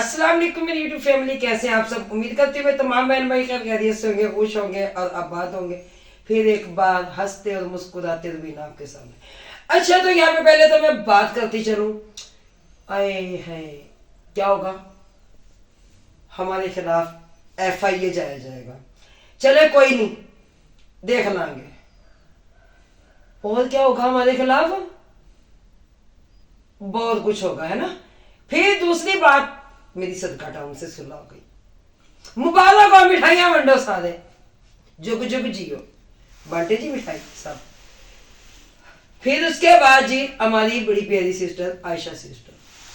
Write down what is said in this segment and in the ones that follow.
अस्सलाम वालेकुम मेरी यूट्यूब फैमिली, कैसे हैं आप सब। उम्मीद करती हूँ तमाम बहन भाई खैरियत से होंगे, खुश होंगे और आबाद होंगे। फिर एक बार हंसते और मुस्कुराते रुबीना आपके सामने। अच्छा, तो यहाँ पे पहले तो मैं बात करती चलूं। आए है क्या होगा, हमारे खिलाफ FIA जाया जाएगा। चले कोई नहीं, देख लांगे। और क्या होगा हमारे खिलाफ, बहुत कुछ होगा, है ना। फिर दूसरी बात, मेरी सदका टाउन से सुलह हो गई। मुबारक हो, मिठाइयां वंडो सारे, जुग जुग जियो, बांटे जी मिठाई सब। फिर उसके बाद जी हमारी बड़ी प्यारी सिस्टर आयशा सिस्टर,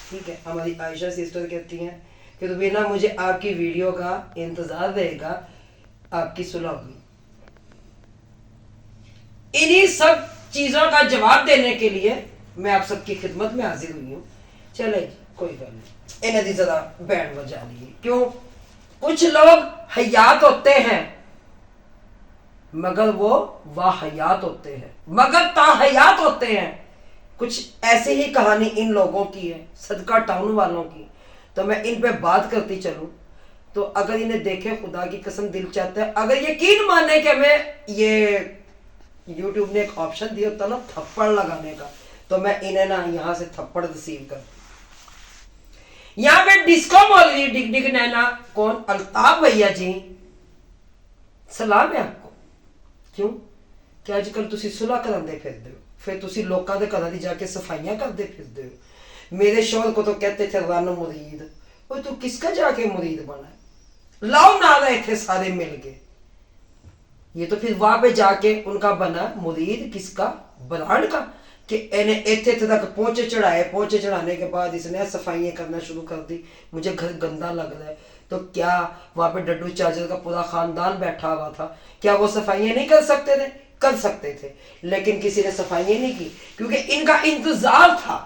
ठीक है, हमारी आयशा सिस्टर कहती हैं कि रुबीना मुझे आपकी वीडियो का इंतजार रहेगा, आपकी सुलह हुई। इन्हीं सब चीजों का जवाब देने के लिए मैं आप सबकी खिदमत में हाजिर हुई हूँ। चले कोई गल नहीं, इन्हें दी जरा बैंड बजा लिए। क्यों, कुछ लोग हयात होते हैं मगर वो वाहयात होते हैं, मगर ताहयात होते हैं। कुछ ऐसी ही कहानी इन लोगों की है, सदका टाउन वालों की। तो मैं इन पे बात करती चलूं तो अगर इन्हें देखे, खुदा की कसम दिल चाहता है, अगर यकीन माने कि हमें ये YouTube ने एक ऑप्शन दिया होता ना थप्पड़ लगाने का, तो मैं इन्हें ना यहाँ से थप्पड़ रिसीव कर। यहाँ पे डिस्को मौलवी डिग डिग नैना कौन, अल्ताफ भैया जी, सलाम है आपको। क्यों कि अजकल तुसी सुलह करांदे फिरदे हो, फिर तुसी लोकां दे घरां दी जाके सफाइयां करदे फिरदे हो। मेरे शौहर को तो कहते थे रन मुरीद, वो तू किसका जाके मुरीद बना है, लाओ नारा इथे सारे मिल के। ये तो फिर वहां पे जाके उनका बना मुरीद, किसका, ब्रांड का, कि इन्हें इथे तक पहुंचे चढ़ाए। पहुंचे चढ़ाने के बाद इसने सफाइयां करना शुरू कर दी। मुझे घर गंदा लग रहा है, तो क्या वहां पे डड्डू चाचर का पूरा खानदान बैठा हुआ था, क्या वो सफाइयां नहीं कर सकते थे? कर सकते थे, लेकिन किसी ने सफाइयां नहीं की, क्योंकि इनका इंतजार था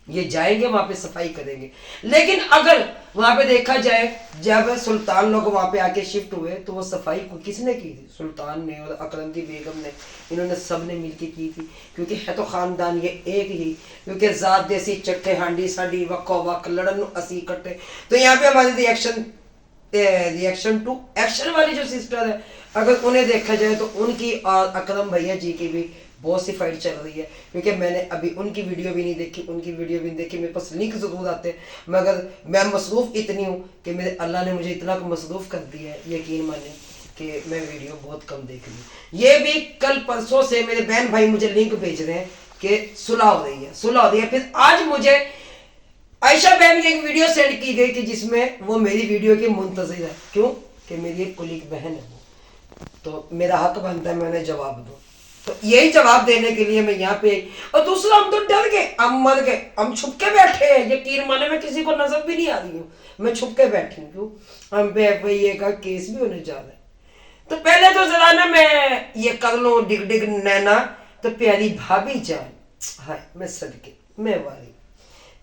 ये जाएंगे वहां पे सफाई करेंगे। लेकिन अगर वहां पे देखा जाए, जब सुल्तान लोग वहां पे आके शिफ्ट हुए तो वो सफाई को किसने की थी? सुल्तान ने और अकरम की बेगम ने, इन्होंने सब ने मिलके की थी, क्योंकि है तो खानदान ये एक ही, क्योंकि जात देसी चट्टे हांडी साडी वक्को वक लड़न असी कट्टे। तो यहाँ पे हमारी रिएक्शन टू एक्शन वाली जो सिस्टर है, अगर उन्हें देखा जाए तो उनकी और अकरम भैया जी की भी बहुत सी फाइट चल रही है। क्योंकि मैंने अभी उनकी वीडियो भी नहीं देखी, उनकी वीडियो भी नहीं देखी, मेरे पास लिंक जरूर आते हैं, मगर मैं मसरूफ इतनी हूँ कि मेरे अल्लाह ने मुझे इतना मसरूफ कर दिया है, यकीन माने कि मैं वीडियो बहुत कम देख रही। ये भी कल परसों से मेरे बहन भाई मुझे लिंक भेज रहे हैं कि सुलह हो रही है, सुलह हो रही है। फिर आज मुझे आयशा बहन की एक वीडियो सेंड की गई कि जिसमें वो मेरी वीडियो की मुंतज़िर है। क्यों कि मेरी एक कुलीग बहन है वो, तो मेरा हक बनता है मैं उन्हें जवाब दूँ। तो यही जवाब देने के लिए मैं यहाँ पे। और दूसरा, हम तो डर गए, हम मर गए, हम छुप के बैठे हैं, यकीन माने मैं किसी को नजर भी नहीं आ रही हूँ, मैं छुप के बैठी हूँ। क्यों, हम पे FIA का केस भी होने जा रहा है। तो पहले तो जरा ना मैं ये कर लूँ, डिग डिग नैना, तो प्यारी भाभी जान, हाय मैं सदके मैं वारी,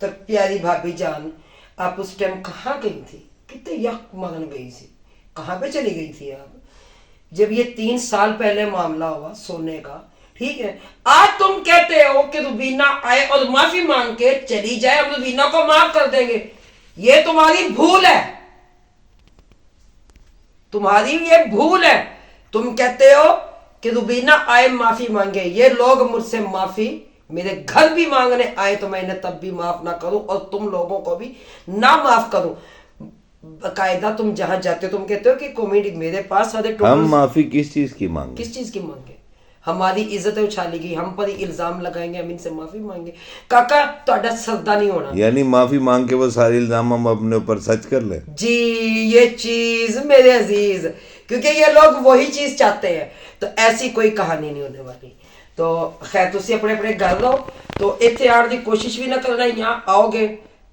तो प्यारी भाभी जान, आप उस टाइम कहाँ गई थी, कितने यक मगन गई थी, कहाँ पे चली गई थी आप, जब ये 3 साल पहले मामला हुआ सोने का, ठीक है। आज तुम कहते हो कि रुबीना आए और माफी मांग के चली जाए, हम रुबीना को माफ कर देंगे। ये तुम्हारी भूल है, तुम्हारी ये भूल है। तुम कहते हो कि रुबीना आए माफी मांगे, ये लोग मुझसे माफी मेरे घर भी मांगने आए तो मैं इन्हें तब भी माफ ना करूं और तुम लोगों को भी ना माफ करूं। बकायदा तुम जहां जाते हो तुम कहते हो कि कॉमेडी मेरे पास सारे हम माफी किस चीज की मांगे, किस चीज की मांगे? हमारी इज्जत उछाली गई, हम पर इल्जाम लगाएंगे, हम इनसे माफी मांगे। काका ਤੁਹਾਡਾ सरदा नहीं होना, यानी माफी मांग के वो सारे इल्जाम हम अपने ऊपर सच कर ले जी। ये चीज मेरे अजीज, क्योंकि ये लोग वही चीज चाहते हैं, तो ऐसी कोई कहानी नहीं होने वाली। तो खैर तुसी अपने अपने घर रहो, तो इतने आने की कोशिश भी ना करना, यहाँ आओगे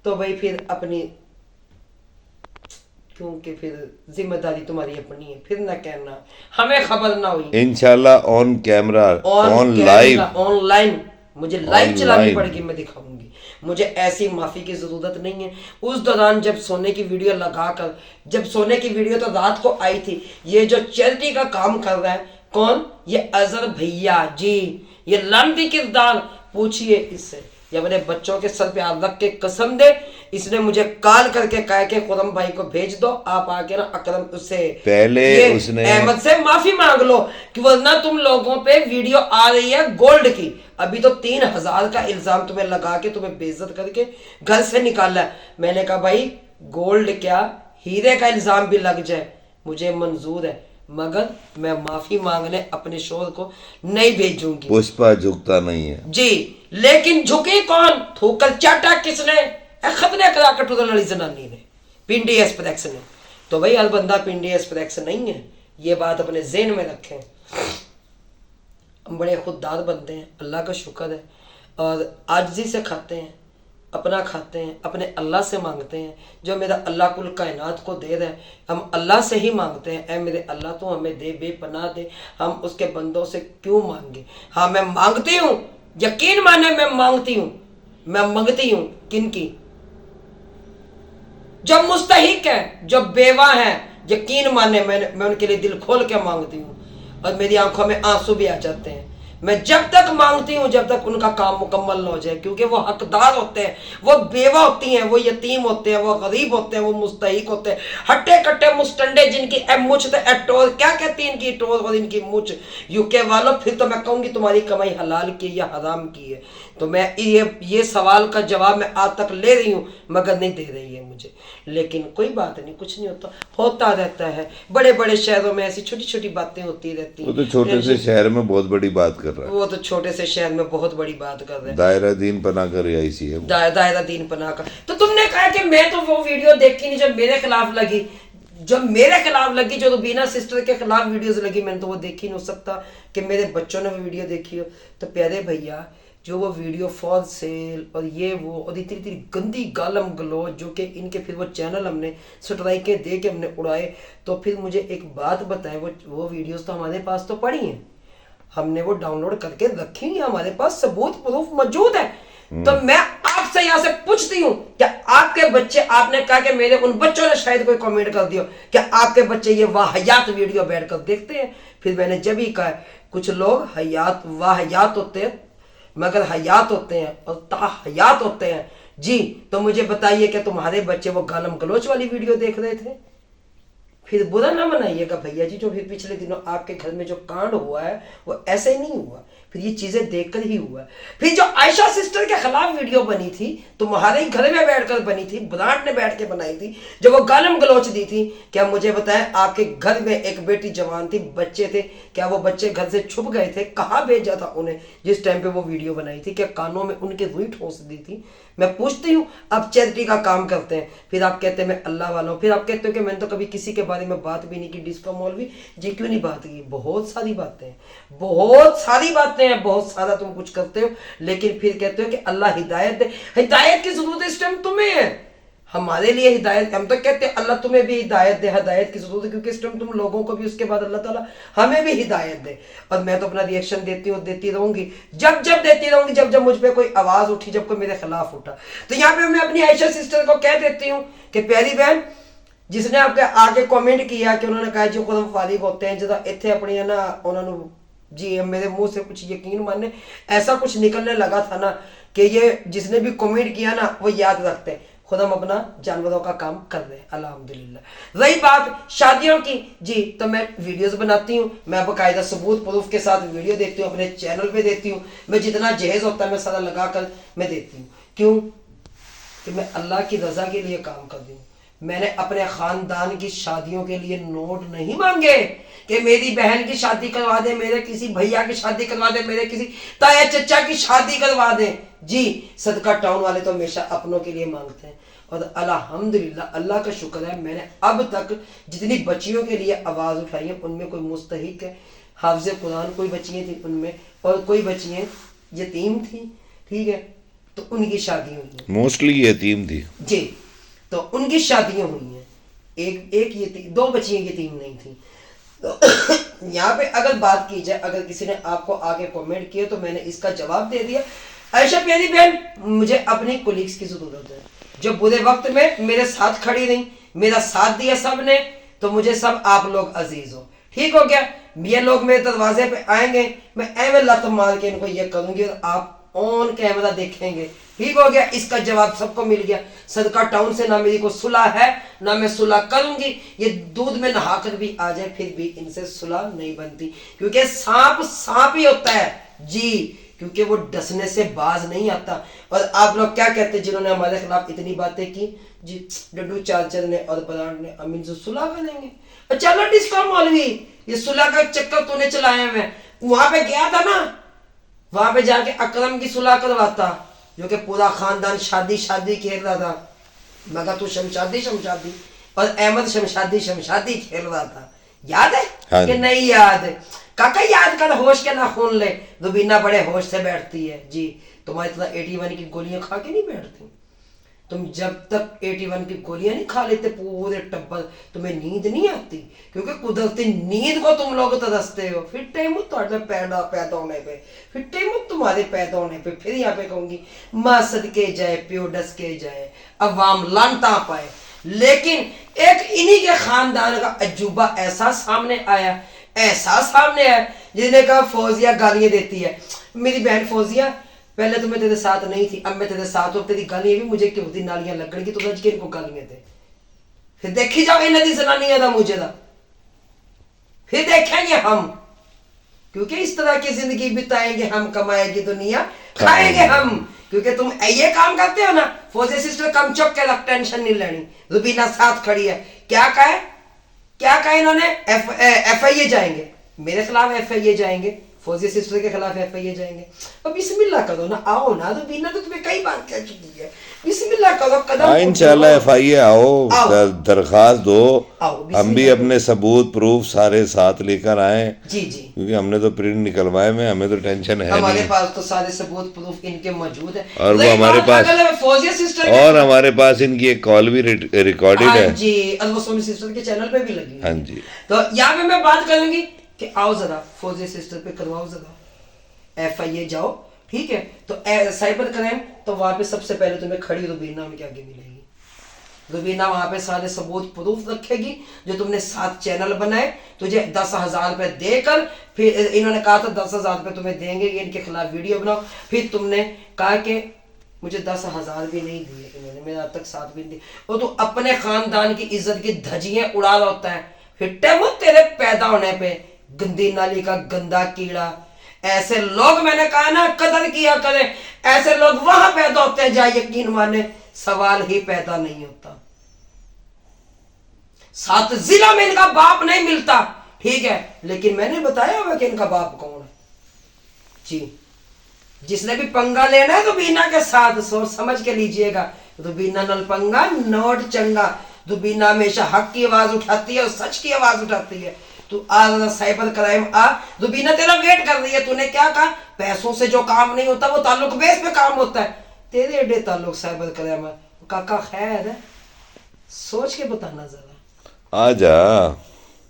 तो भाई फिर अपनी, क्योंकि फिर जिम्मेदारी तुम्हारी अपनी है, फिर ना कहना हमें खबर ना हुई। इंशाल्लाह on camera, on live, online मुझे लाइव चलानी पड़ेगी, मैं दिखाऊंगी। मुझे ऐसी माफी की जरूरत नहीं है। उस दौरान जब सोने की वीडियो लगाकर, जब सोने की वीडियो तो रात को आई थी, ये जो चैरिटी का काम कर रहा है कौन, ये अजहर भैया जी, ये लंबी किरदार, पूछिए इससे, ये अपने बच्चों के सर पे हाथ रख के कसम दे اس نے مجھے کال کر کے کہا کہ خرم بھائی کو بھیج دو, آپ آ کے نا اکرم اس سے پہلے یہ اس نے احمد سے معافی مانگ لو کہ ورنہ تم لوگوں پہ ویڈیو آ رہی ہے گولڈ کی, ابھی تو 3000 کا الزام تمہیں لگا کے تمہیں بے عزت کر کے گھر سے نکالا ہے. میں نے کہا بھائی گولڈ کیا ہیرے کا الزام بھی لگ جائے مجھے منظور ہے, مگر میں معافی مانگنے اپنے شوہر کو نہیں بھیجوں گی. پشپا جھکتا نہیں ہے جی لیکن جھکی کون, تھوکر چاٹا کس نے, خبریں کرا کر ٹوٹل والی زنانی نے, پنڈی ایکسپریس نے. تو بھائی ہر بندہ پنڈی ایکسپریس نہیں ہے, یہ بات اپنے ذہن میں رکھیں. ہم بڑے خوددار بندے ہیں, اللہ کا شکر ہے, اور عاجزی سے کھاتے ہیں, اپنا کھاتے ہیں, اپنے اللہ سے مانگتے ہیں. جو میرا اللہ کل کائنات کو دے رہا ہے ہم اللہ سے ہی مانگتے ہیں, اے میرے اللہ تو ہمیں دے, بے پناہ دے, ہم اس کے بندوں سے کیوں مانگے. ہاں میں مانگتی ہوں, یقین مانے میں مانگتی ہوں, میں مانگتی ہوں کن کی, جو مستحق ہیں, جو بیوہ ہیں, یقین مانے میں ان کے لیے دل کھول کے مانگتی ہوں, اور میری آنکھوں میں آنسو بھی آ جاتے ہیں. میں جب تک مانگتی ہوں جب تک ان کا کام مکمل نہ ہو جائے, کیونکہ وہ حقدار ہوتے ہیں, وہ بیوہ ہوتی ہیں, وہ یتیم ہوتے ہیں, وہ غریب ہوتے ہیں, وہ مستحق ہوتے ہیں, ہٹے کٹے مستنڈے جن کی اے مچھ تے اے ٹور, کیا کہتی ہیں ان کی ٹور اور ان کی مچھ, یوکے والوں پھر تو میں کہوں گی تمہاری کمائی حلال کی یا حرام کی ہے. تو میں یہ سوال کا جواب میں آج تک لے رہی ہوں مگر نہیں دے رہی ہے مجھے, لیکن کوئی بات نہیں, کچھ نہیں ہوتا رہتا ہے. بڑے بڑے شہروں میں ایسی چھوٹی چھوٹی باتیں ہوتی رہتی ہیں. وہ تو چھوٹے سے شہر میں بہت بڑی بات کر رہا ہے, وہ تو چھوٹے سے شہر میں بہت بڑی بات کر رہے ہیں. دائرہ دین پناہ کر رہائشی ہے, دائرہ دین پناہ کا. تو تم نے کہا کہ میں تو وہ ویڈیو دیکھی نہیں جب میرے خلاف لگی, جو روبینہ سسٹر کے خلاف ویڈیوز لگی میں نے تو وہ دیکھی نہیں. ہو سکتا کہ میرے بچوں نے وہ ویڈیو دیکھی ہو. تو پیارے بھیا جو وہ ویڈیو فور سیل اور یہ وہ اور اتنی گندی گالم گلوچ جو کہ ان کے پھر وہ چینل ہم نے سٹرائکیں دے کے ہم نے اڑائے, تو پھر مجھے ایک بات بتائیں, وہ ویڈیوز تو ہمارے پاس تو پڑی ہیں, ہم نے وہ ڈاؤن لوڈ کر کے رکھی ہیں, ہمارے پاس ثبوت پروف موجود ہے. تو میں آپ سے یہاں سے پوچھتی ہوں کہ آپ کے بچے, آپ نے کہا کہ میرے ان بچوں نے شاید کوئی کمنٹ کر دیا کہ آپ کے بچے یہ واہیات ویڈیو بیٹھ کر دیکھتے ہیں. پھر میں نے جب ہی کہا کچھ لوگ واہیات ہوتے ہیں مگر حیات ہوتے ہیں اور تاحیات ہوتے ہیں. جی تو مجھے بتائیے کہ تمہارے بچے وہ گالم گلوچ والی ویڈیو دیکھ رہے تھے؟ پھر برا نہ منائیے گا بھیا جی, جو پھر پچھلے دنوں آپ کے گھر میں جو کانڈ ہوا ہے وہ ایسے ہی نہیں ہوا, پھر یہ چیزیں دیکھ کر ہی ہوا ہے. پھر جو عائشہ سسٹر کے خلاف ویڈیو بنی تھی تمہارے ہی گھر میں بیٹھ کر بنی تھی, برانڈ نے بیٹھ کے بنائی تھی, جو وہ گالم گلوچ دی تھی, کیا مجھے بتائیں آپ کے گھر میں ایک بیٹی جوان تھی, بچے تھے, کیا وہ بچے گھر سے چھپ گئے تھے؟ کہاں بھیجا تھا انہیں جس ٹائم پہ وہ ویڈیو بنائی تھی؟ کیا کانوں میں ان کے روئی ٹھونس دی تھی؟ میں پوچھتی ہوں. اب چیریٹی کا کام کرتے ہیں, پھر آپ کہتے ہیں میں اللہ والا ہوں, پھر آپ کہتے ہو کہ میں نے تو کبھی کسی کے بارے میں بات بھی نہیں کی. ڈسکو مولوی جی کیوں نہیں بات کی؟ بہت ساری باتیں ہیں, بہت سارا تم کچھ کرتے ہو, لیکن پھر کہتے ہو کہ اللہ ہدایت دے. ہدایت کی ضرورت اس ٹائم تمہیں ہے, ہمارے لیے ہدایت. ہم تو کہتے ہیں اللہ تمہیں بھی ہدایت دے, ہدایت کی ضرورت ہے کیونکہ اس ٹائم تم لوگوں کو بھی, اس کے بعد اللہ تعالیٰ ہمیں بھی ہدایت دے. اور میں تو اپنا ریئیکشن دیتی رہوں گی, جب دیتی رہوں گی, جب مجھ پہ کوئی آواز اٹھی, جب کوئی میرے خلاف اٹھا. تو یہاں پہ میں اپنی عائشہ سسٹر کو کہہ دیتی ہوں کہ پیاری بہن جس نے آپ کے آگے کامنٹ کیا کہ انہوں نے کہا جو خود فارغ ہوتے ہیں جدا اتنے اپنی ہے نا, انہوں نے جی میرے منہ سے کچھ یقین ماننے ایسا کچھ نکلنے لگا تھا نا کہ یہ جس نے بھی کامنٹ کیا نا وہ یاد رکھتے ہیں, خود ہم اپنا جانوروں کا کام کر رہے ہیں الحمدللہ. رہی بات شادیوں کی, جی تو میں ویڈیوز بناتی ہوں, میں باقاعدہ ثبوت پروف کے ساتھ ویڈیو دیتی ہوں, اپنے چینل پہ دیتی ہوں, میں جتنا جہیز ہوتا ہے میں سارا لگا کر میں دیتی ہوں. کیوں کہ میں اللہ کی رضا کے لیے کام کرتی ہوں. میں نے اپنے خاندان کی شادیوں کے لیے نوٹ نہیں مانگے کہ میری بہن کی شادی کروا دے, میرے کسی بھیا کی شادی کروا دے, میرے کسی تایا چچا کی شادی کروا دے. جی صدقہ ٹاؤن والے تو ہمیشہ اپنوں کے لیے مانگتے ہیں, اور الحمدللہ اللہ کا شکر ہے میں نے اب تک جتنی بچیوں کے لیے آواز اٹھائی ہے ان میں کوئی مستحق ہے, حافظ قرآن کوئی بچیاں تھیں ان میں, اور کوئی بچیاں یتیم تھیں, ٹھیک ہے, تو ان کی شادی ہوئی ہیں, موسٹلی یتیم تھی. جی تو ان کی شادیاں ہوئی ہیں, ایک یتیم, 2 بچیاں یتیم نہیں تھیں. تو یہاں پہ اگر بات کی جائے, اگر کسی نے آپ کو آگے کامنٹ کیا تو میں نے اس کا جواب دے دیا. عائشہ پیاری بہن مجھے اپنی کولیگز کی ضرورت ہے جو برے وقت میں میرے ساتھ کھڑی رہیں, میرا ساتھ دیا سب نے, تو مجھے سب آپ لوگ عزیز ہو, ٹھیک ہو گیا. یہ لوگ میرے دروازے پہ آئیں گے, میں ایویں لت مار کے ان کو یہ کروں گی اور آپ ऑन कैमरा देखेंगे। ठीक हो गया, इसका जवाब सबको मिल गया। सदका टाउन से ना मेरी को सुलह है ना मैं सुलह करूंगी। ये दूध में नहाकर भी आ जाए फिर भी इनसे सुलह नहीं बनती, क्योंकि सांप सांप ही होता है जी, क्योंकि वो डसने से बाज नहीं आता। और आप लोग क्या कहते हैं जिन्होंने हमारे खिलाफ इतनी बातें की जी, डड्डू चाचर ने और बराड़ ने, हम इनसे सुलह करेंगे। चलो डिस्को मौलवी, ये सुलह का चक्कर तूने चलाया, मैं वहां पे गया था ना, वहां पे जाके अकरम की सुलह करवाता, जो कि पूरा खानदान शादी शादी खेल रहा था, मगर तू शमशादी शमशादी और अहमद शमशादी शमशादी खेल रहा था। याद है हाँ कि नहीं याद? काका याद कर, होश के ना खून ले। रुबीना बड़े होश से बैठती है जी, तुम्हारी तरह 81 की गोलियां खा के नहीं बैठती। तुम जब तक 81 की गोलियां नहीं खा लेते पूरे टब्बर, तुम्हें नींद नहीं आती, क्योंकि कुदरती नींद को तुम लोग तरसते हो। फिर टाइम तुम्हारे पैदा होने पे, फिर टाइम तुम्हारे पैदा होने पे फिर यहाँ पे कहूंगी माँ सदके जाए प्यो डस के जाए, अवाम लानता पाए। लेकिन एक इन्हीं के खानदान का अजूबा ऐसा सामने आया, ऐसा सामने आया, जिसने कहा फौजिया गालियां देती है। मेरी बहन फौजिया, पहले तो मैं तेरे साथ नहीं थी, अब मैं तेरे साथ हूं, तेरी गालियां भी मुझे क्यों होती, नालियां लगन की तो रज के इनको गालियां दे। फिर देखी जाओ इन्हें दी जनानियां दा मुझे दा, फिर देखेंगे हम, क्योंकि इस तरह की जिंदगी बिताएंगे हम, कमाएगी दुनिया खाएंगे हम। क्योंकि तुम ये काम करते हो ना, फौजी सिस्टर कम चुप के रख, टेंशन नहीं लेनी। रुबीना साथ खड़ी है, क्या कहे इन्होंने, FIA जाएंगे मेरे खिलाफ, FIA जाएंगे फौजी सिस्टर के खिलाफ, FIA जाएंगे। अब बिस्मिल्लाह करो ना, आओ ना। रुबीना तो तुम्हें कई बार कह चुकी है, बिस्मिल्लाह करो, कदम इंशाल्लाह FIA आओ, दरखास्त दो, आओ, हम भी अपने सबूत प्रूफ सारे साथ लेकर आए जी जी, क्योंकि हमने तो प्रिंट निकलवाए में, हमें तो टेंशन है हमारे नहीं। पास तो सारे सबूत प्रूफ इनके मौजूद है, और वो हमारे पास फौजी सिस्टर और हमारे पास इनकी एक कॉल भी रिकॉर्डेड है जी, अलवसोमी सिस्टर के चैनल पे भी लगी है। हाँ जी। तो यहाँ पे मैं बात करूंगी कि आओ जरा फौजी सिस्टर पे करवाओ जरा FIA जाओ, ठीक है। तो साइबर क्राइम, तो वहां पे सबसे पहले तुम्हें खड़ी रुबीना उनके आगे मिलेगी। रुबीना वहां पे सारे सबूत प्रूफ रखेगी, जो तुमने 7 चैनल बनाए, तुझे 10,000 रुपए देकर, फिर इन्होंने कहा था 10,000 रुपए तुम्हें देंगे, ये इनके खिलाफ वीडियो बनाओ। फिर तुमने कहा कि मुझे 10,000 भी नहीं दिए इन्होंने, मेरा अब तक 7 भी नहीं दिए, और तू अपने खानदान की इज्जत की धज्जियां उड़ा रहा होता है। फिर टेमो तेरे पैदा होने पे गंदी नाली का गंदा कीड़ा। ऐसे लोग, मैंने कहा ना, कदर किया करें, ऐसे लोग वहां पैदा होते हैं जहां यकीन माने सवाल ही पैदा नहीं होता। 7 जिलों में इनका बाप नहीं मिलता, ठीक है, लेकिन मैंने बताया हुआ कि इनका बाप कौन है जी। जिसने भी पंगा लेना है रुबीना के साथ, सोच समझ के लीजिएगा। रुबीना नल पंगा नोट चंगा। रुबीना हमेशा हक की आवाज उठाती है और सच की आवाज उठाती है। तू आ साइबर क्राइम आ, रुबीना तेरा वेट कर रही है। तूने क्या कहा, पैसों से जो काम नहीं होता वो ताल्लुक बेस पे काम होता है। तेरे एडे ताल्लुक साइबर क्राइम है। काका खैर है, सोच के बताना जरा।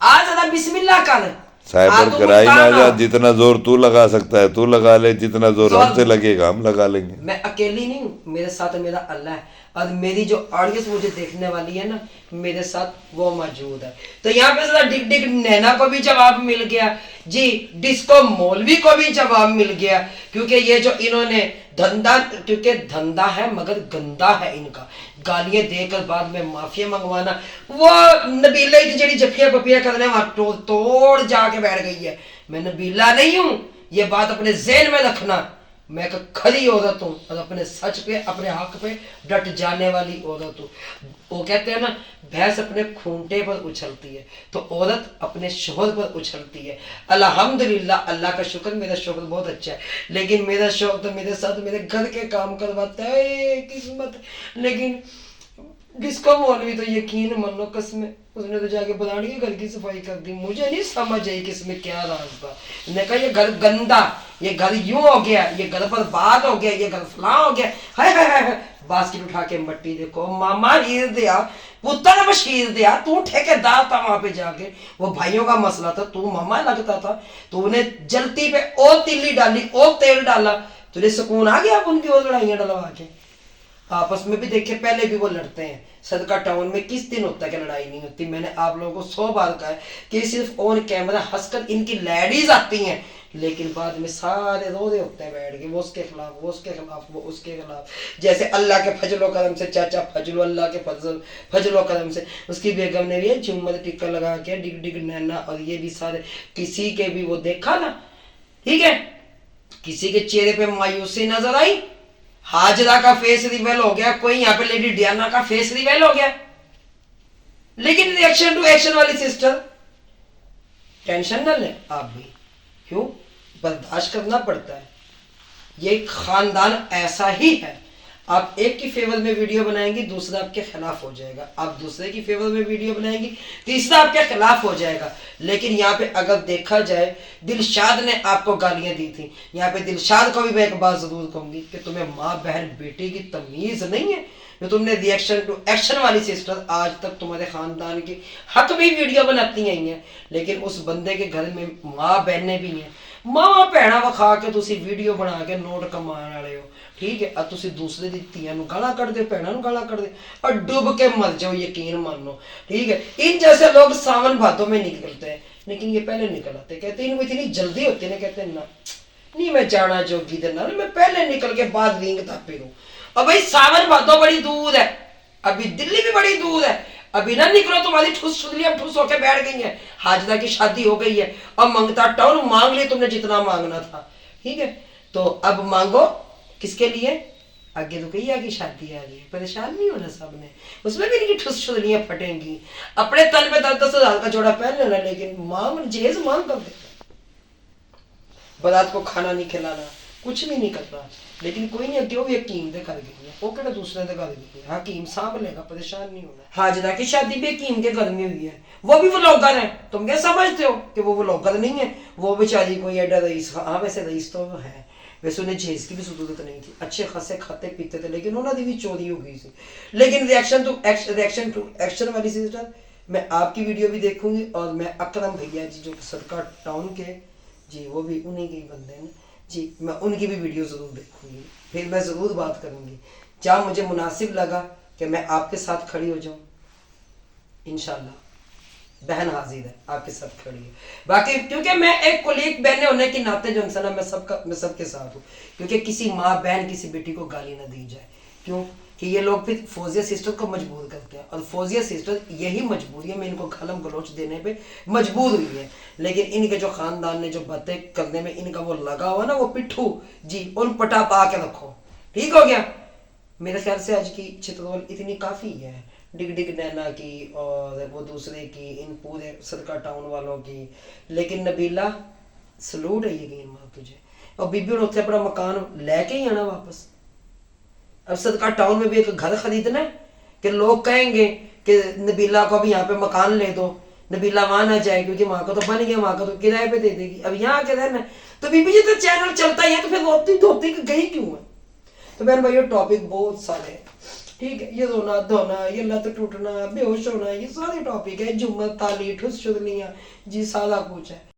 आ जरा बिस्मिल्लाह कर। साइबर क्राइम आ जा, जितना जोर तू लगा सकता है तू लगा ले, जितना जोर हमसे लगेगा हम लगा लेंगे। मैं अकेली नहीं हूँ, मेरे साथ मेरा अल्लाह है, और मेरी जो ऑडियंस मुझे देखने वाली है ना, मेरे साथ वो मौजूद है। तो यहाँ पे जरा डिग डिग नैना को भी जवाब मिल गया जी, डिस्को मौलवी को भी जवाब मिल गया, क्योंकि ये जो इन्होंने धंधा, क्योंकि धंधा है मगर गंदा है इनका, गालियां देकर बाद में माफिया मंगवाना। वो नबीला ही जड़ी जफिया पफिया करने वहां तोड़ जाके बैठ गई है। मैं नबीला नहीं हूं, ये बात अपने ज़हन में रखना। मैं एक खरी औरत हूँ और अपने सच पे, अपने हक पे डट जाने वाली औरत हूँ। वो कहते हैं ना, भैंस अपने खूंटे पर उछलती है तो औरत अपने शोहर पर उछलती है। अल्हम्दुलिल्लाह, अल्लाह का शुक्र, मेरा शोहर बहुत अच्छा है, लेकिन मेरा शौक तो मेरे साथ मेरे घर के काम करवाता है, किस्मत। लेकिन डिस्को मौलवी तो यकीन मान लो कसम, उसने तो जाके बनानी के घर की सफाई कर दी। मुझे नहीं समझ आई कि इसमें क्या राज था। ने कहा ये घर गंदा, ये घर यूं हो गया, ये घर बर्बाद हो गया, ये घर फलां हो गया। हाय बास्केट उठा के मट्टी देखो, मामा हीर दिया, पुत्र बशीर दिया, तू ठेकेदार था वहां पे जाके। वो भाइयों का मसला था, तू मामा लगता था। तूने जलती पे और तिल्ली डाली और तेल डाला, तुझे सुकून आ गया उनकी और लड़ाइयां डलवा के। आपस में भी देखिए, पहले भी वो लड़ते हैं। सदका टाउन में किस दिन होता है कि लड़ाई नहीं होती? मैंने आप लोगों को 100 बार कहा है कि सिर्फ ऑन कैमरा हंसकर इनकी लेडीज आती हैं, लेकिन बाद में सारे रो रहे होते हैं बैठ के, वो उसके खिलाफ, वो उसके खिलाफ, वो उसके खिलाफ। जैसे अल्लाह के फजलो करम से चाचा फजलो, अल्लाह के फजलो करम से उसकी बेगम ने भी झुम्मर टिक्का लगा के डिग डिग नैना, और ये भी सारे, किसी के भी वो देखा ना, ठीक है, किसी के चेहरे पे मायूसी नजर आई? हाजरा का फेस रिवेल हो गया, कोई यहाँ पे लेडी डियाना का फेस रिवेल हो गया, लेकिन रिएक्शन टू एक्शन वाली सिस्टर टेंशन न ले आप भी, क्यों? बर्दाश्त करना पड़ता है, ये खानदान ऐसा ही है। आप एक की फेवर में वीडियो बनाएंगी, दूसरा आपके खिलाफ हो जाएगा, आप दूसरे की फेवर में वीडियो बनाएंगी, तीसरा आपके खिलाफ हो जाएगा। लेकिन यहाँ पे अगर देखा जाए, दिलशाद ने आपको गालियां दी थी, यहाँ पे दिलशाद को भी मैं एक बात जरूर कहूंगी कि तुम्हें माँ बहन बेटी की तमीज नहीं है, जो तुमने रिएक्शन टू एक्शन वाली सिस्टर आज तक तुम्हारे खानदान की हक भी वीडियो बनाती आई हैं, लेकिन उस बंदे के घर में माँ बहने भी हैं, माँ भैणा विखा के तुसी वीडियो बना के नोट कमाने वाले हो, ठीक है। अब तुसी दूसरे दी धीआं नूं गालां कढ़दे हो, भैणां नूं गालां कढ़दे और डूब के मर जाओ, यकीन मानो, ठीक है। इन जैसे लोग सावन भादों में निकलते हैं, लेकिन ये पहले निकल आते, कहते इनको इतनी जल्दी होती है, कहते ना नहीं मैं जाना जोगी दे ना, मैं पहले निकल के बाद रींग तापी हूँ। और भाई सावन भादों बड़ी दूर है, अभी दिल्ली भी बड़ी दूर है, अभी ना निकलो, तुम्हारी ठुस होके बैठ गई है, हाजरा की शादी हो गई है, और मंगता टाउन मांग लिया तुमने जितना मांगना था, ठीक है। तो अब मांगो किसके लिए? आगे तो कही की शादी आ रही है, परेशान नहीं होना सबने, उसमें भी इनकी ठुस फटेंगी, अपने तन पे 10-10 हजार का जोड़ा पहन लेना, लेकिन मांग जेज मांग कर देता, बारात को खाना नहीं खिलाना, कुछ भी नहीं करना, लेकिन कोई नहीं, अगे वो हकीम दे कर गई है, वो कहना दूसरे दे कर गई है, हकीम सांभ लेगा, परेशान नहीं होना। हाजरा की शादी भी हकीम के घर में हुई है, वो भी व्लॉगर है, तुम क्या समझते हो कि वो व्लॉगर नहीं है? वो बेचारी कोई एडा रईस, हाँ वैसे रईस तो है, वैसे उन्हें जेज की भी जरूरत नहीं थी, अच्छे खासे खाते पीते थे, लेकिन उन्होंने भी चोरी हो गई थी। लेकिन रिएक्शन टू एक्शन वाली सिस्टर, मैं आपकी वीडियो भी देखूंगी, और मैं अकरम भैया जी जो सदका टाउन के जी, वो भी उन्हीं के बंदे हैं जी, मैं उनकी भी वीडियो जरूर देखूंगी, फिर मैं जरूर बात करूंगी, जहाँ मुझे मुनासिब लगा कि मैं आपके साथ खड़ी हो जाऊं, इंशाल्लाह बहन हाजिर है, आपके साथ खड़ी है। बाकी क्योंकि मैं एक कोलीग बहने होने के नाते जो इंसान, मैं सबके साथ हूँ, क्योंकि किसी माँ बहन किसी बेटी को गाली ना दी जाए, क्यों कि ये लोग फिर फौजिया सिस्टर को मजबूर करते हैं, और फौजिया सिस्टर यही मजबूरी में इनको गालम गलोच देने पे मजबूर हुई है। लेकिन इनके जो खानदान ने जो बातें करने में इनका वो लगा हुआ ना, वो पिट्ठू जी, उन पटा पा के रखो, ठीक हो गया। मेरे ख्याल से आज की चित्रोल इतनी काफ़ी है, डिग डिग नैना की और वो दूसरे की, इन पूरे सदका टाउन वालों की। लेकिन नबीला सलूट है यकीन मार तुझे, और बीबी ने उत्थे अपना मकान लेके ही आना वापस। अब सदका टाउन में भी एक घर खरीदना है कि लोग कहेंगे कि नबीला को अभी यहाँ पे मकान ले दो, नबीला वहां ना जाए, क्योंकि वहां का तो बन गया, वहां का तो किराए पे दे देगी, अब यहाँ आके रहना है। तो बीबी जी तो चैनल चलता ही है, तो फिर रोती धोती गई क्यों है? तो बहन भाई, ये टॉपिक बहुत सारे हैं, ठीक है, ये रोना धोना, ये लत टूटना, बेहोश होना, ये सारे टॉपिक है, झूमर ताली ठुस चुगलियां जी, सारा कुछ है।